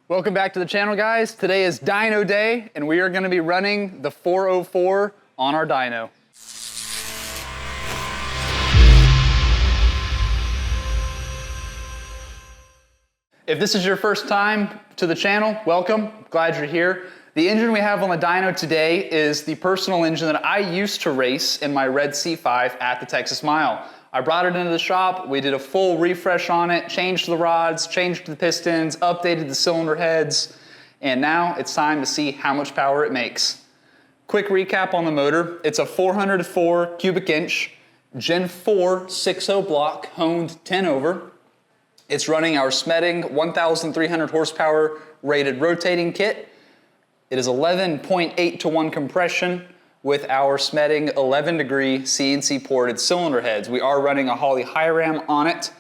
Welcome back to the channel, guys. Today is dyno day, and we are going to be running the 404 on our dyno. If this is your first time to the channel, welcome. Glad you're here. The engine we have on the dyno today is the personal engine that I used to race in my red C5 at the Texas Mile. I brought it into the shop, we did a full refresh on it, changed the rods, changed the pistons, updated the cylinder heads, and now it's time to see how much power it makes. Quick recap on the motor. It's a 404 cubic inch, Gen 4 6.0 block, honed 10 over. It's running our Smeding 1,300 horsepower rated rotating kit. It is 11.8 to 1 compression with our Smeding 11 degree CNC ported cylinder heads. We are running a Holley high ram on it.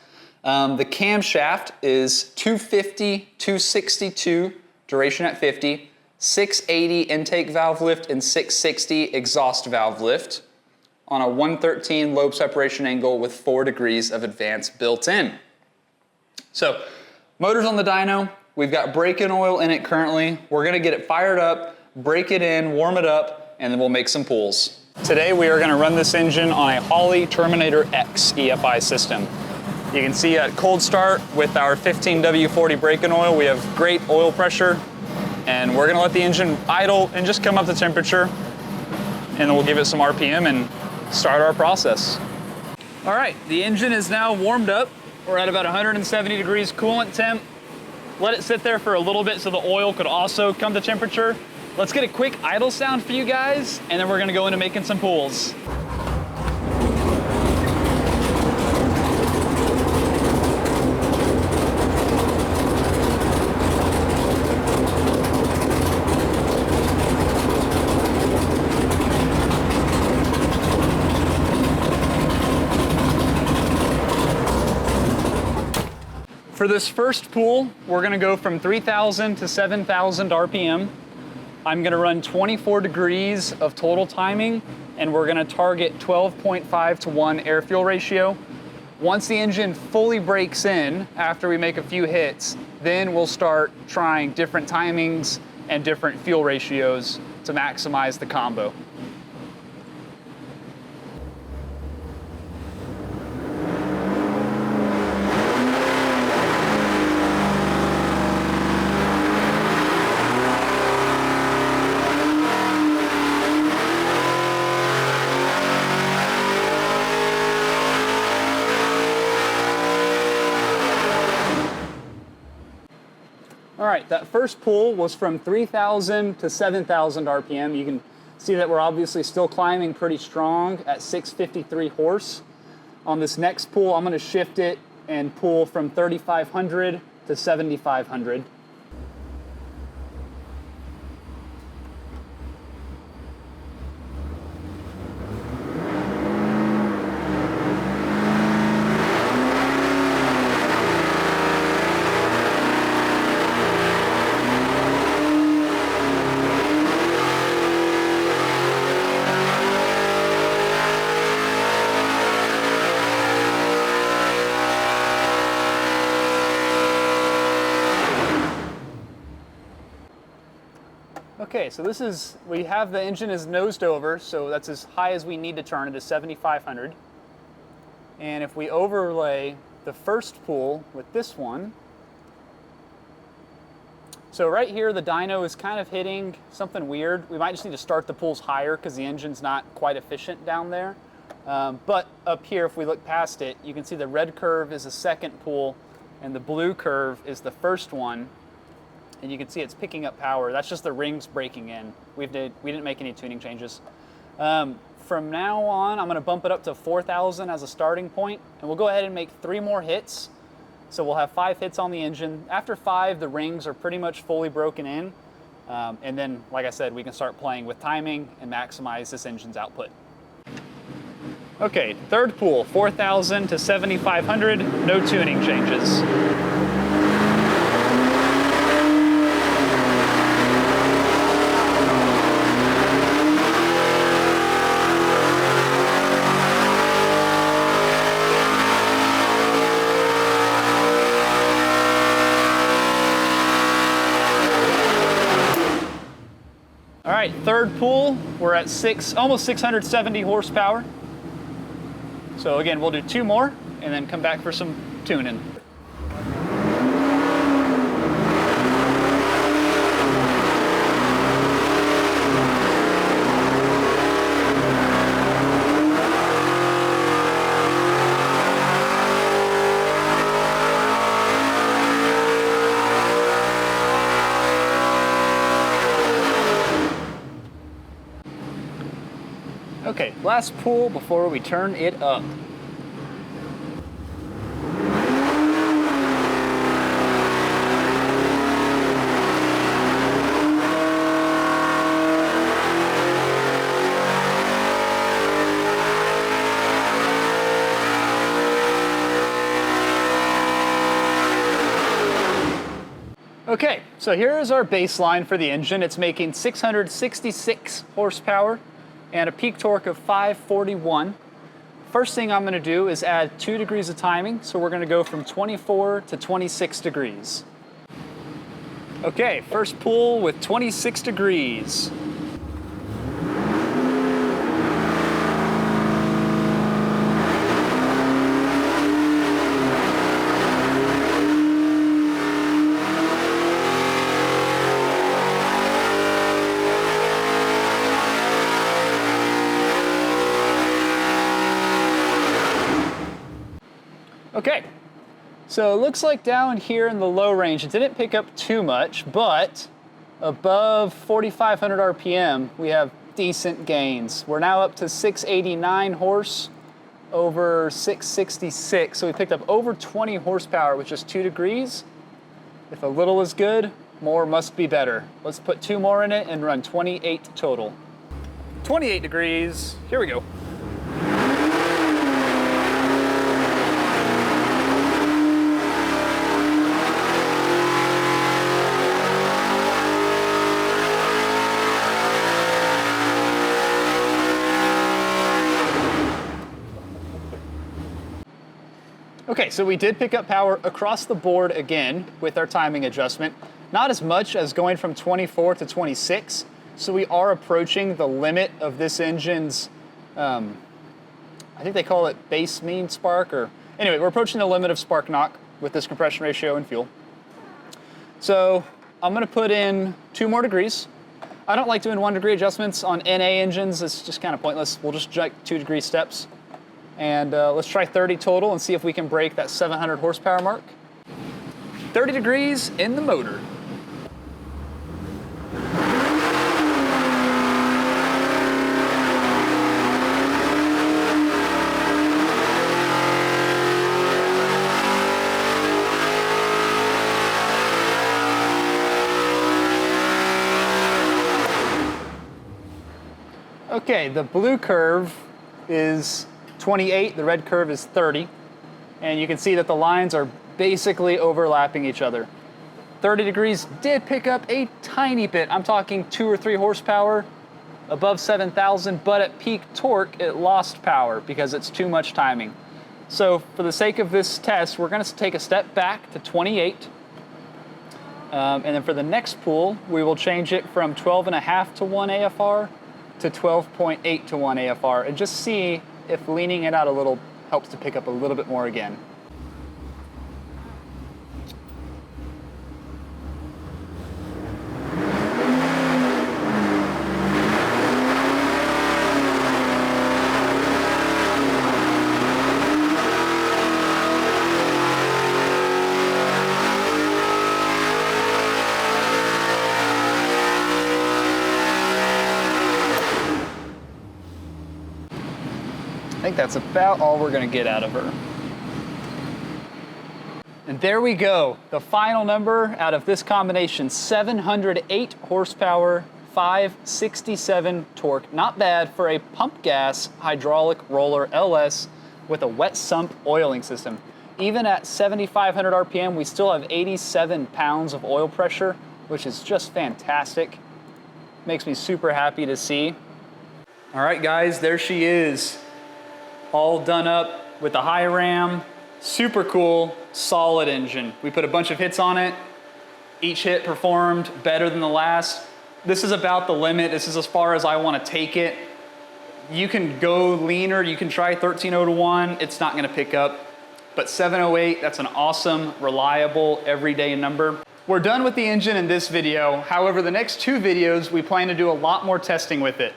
The camshaft is 250, 262, duration at 50, 680 intake valve lift and 660 exhaust valve lift on a 113 lobe separation angle with 4 degrees of advance built in. So, motor's on the dyno. We've got break-in oil in it currently. We're gonna get it fired up, break it in, warm it up, and then we'll make some pulls. Today we are gonna run this engine on a Holley Terminator X EFI system. You can see at cold start with our 15W40 break-in oil, we have great oil pressure, and we're gonna let the engine idle and just come up to temperature, and then we'll give it some RPM and start our process. All right, the engine is now warmed up. We're at about 170 degrees coolant temp. Let it sit there for a little bit so the oil could also come to temperature. Let's get a quick idle sound for you guys, and then we're gonna go into making some pulls. For this first pull, we're gonna go from 3,000 to 7,000 RPM. I'm gonna run 24 degrees of total timing, and we're gonna target 12.5 to 1 air-fuel ratio. Once the engine fully breaks in, after we make a few hits, then we'll start trying different timings and different fuel ratios to maximize the combo. All right, that first pull was from 3,000 to 7,000 RPM. You can see that we're obviously still climbing pretty strong at 653 horse. On this next pull, I'm gonna shift it and pull from 3,500 to 7,500. Okay, so we have the engine is nosed over, so that's as high as we need to turn it is 7,500. And if we overlay the first pull with this one, so right here the dyno is kind of hitting something weird. We might just need to start the pulls higher because the engine's not quite efficient down there. But up here, if we look past it, you can see the red curve is the second pull and the blue curve is the first one. And you can see it's picking up power. That's just the rings breaking in. We didn't make any tuning changes. From now on, I'm gonna bump it up to 4,000 as a starting point, and we'll go ahead and make 3 more hits. So we'll have 5 hits on the engine. After 5, the rings are pretty much fully broken in. And then, like I said, we can start playing with timing and maximize this engine's output. Okay, third pull, 4,000 to 7,500, no tuning changes. right, third pull, we're at almost 670 horsepower. So again, we'll do 2 more and then come back for some tuning. Okay, last pull before we turn it up. Okay, so here is our baseline for the engine. It's making 666 horsepower and a peak torque of 541. First thing I'm gonna do is add 2 degrees of timing, so we're gonna go from 24 to 26 degrees. Okay, first pull with 26 degrees. Okay, so it looks like down here in the low range, it didn't pick up too much, but above 4,500 RPM, we have decent gains. We're now up to 689 horse over 666, so we picked up over 20 horsepower with just 2 degrees. If a little is good, more must be better. Let's put 2 more in it and run 28 total. 28 degrees, here we go. Okay, so we did pick up power across the board again with our timing adjustment. Not as much as going from 24 to 26, so we are approaching the limit of this engine's, I think they call it base mean spark, or anyway, we're approaching the limit of spark knock with this compression ratio and fuel. So I'm gonna put in 2 more degrees. I don't like doing 1 degree adjustments on NA engines, it's just kind of pointless. We'll just jack 2 degree steps. And let's try 30 total and see if we can break that 700 horsepower mark. 30 degrees in the motor. Okay, the blue curve is 28, the red curve is 30, and you can see that the lines are basically overlapping each other. 30 degrees did pick up a tiny bit. I'm talking 2 or 3 horsepower above 7,000, but at peak torque, it lost power because it's too much timing. So for the sake of this test, we're gonna take a step back to 28. And then for the next pull, we will change it from 12.5 to 1 AFR to 12.8 to 1 AFR and just see if leaning it out a little helps to pick up a little bit more again. I think that's about all we're gonna get out of her. And there we go, the final number out of this combination, 708 horsepower, 567 torque. Not bad for a pump gas hydraulic roller LS with a wet sump oiling system. Even at 7,500 RPM, we still have 87 pounds of oil pressure, which is just fantastic. Makes me super happy to see. All right, guys, there she is. All done up with the high ram, super cool, solid engine. We put a bunch of hits on it. Each hit performed better than the last. This is about the limit. This is as far as I want to take it. You can go leaner. You can try 13.0 to 1. It's not going to pick up. But 708, that's an awesome, reliable, everyday number. We're done with the engine in this video. However, the next 2 videos, we plan to do a lot more testing with it.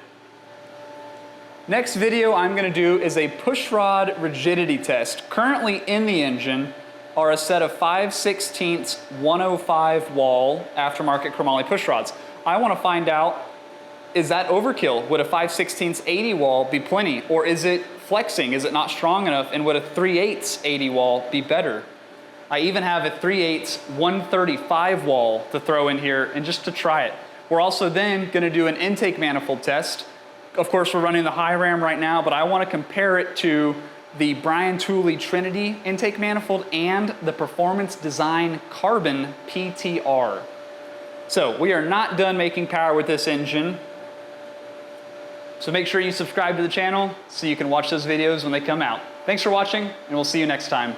Next video I'm going to do is a pushrod rigidity test. Currently in the engine are a set of 5/16 105 wall aftermarket chromoly pushrods. I want to find out, is that overkill? Would a 5/16 80 wall be plenty? Or is it flexing? Is it not strong enough? And would a 3/8 80 wall be better? I even have a 3/8 135 wall to throw in here and just to try it. We're also then going to do an intake manifold test. Of course, we're running the high ram right now, but I want to compare it to the Brian Tooley Trinity intake manifold and the Performance Design Carbon PTR. So we are not done making power with this engine. So make sure you subscribe to the channel so you can watch those videos when they come out. Thanks for watching, and we'll see you next time.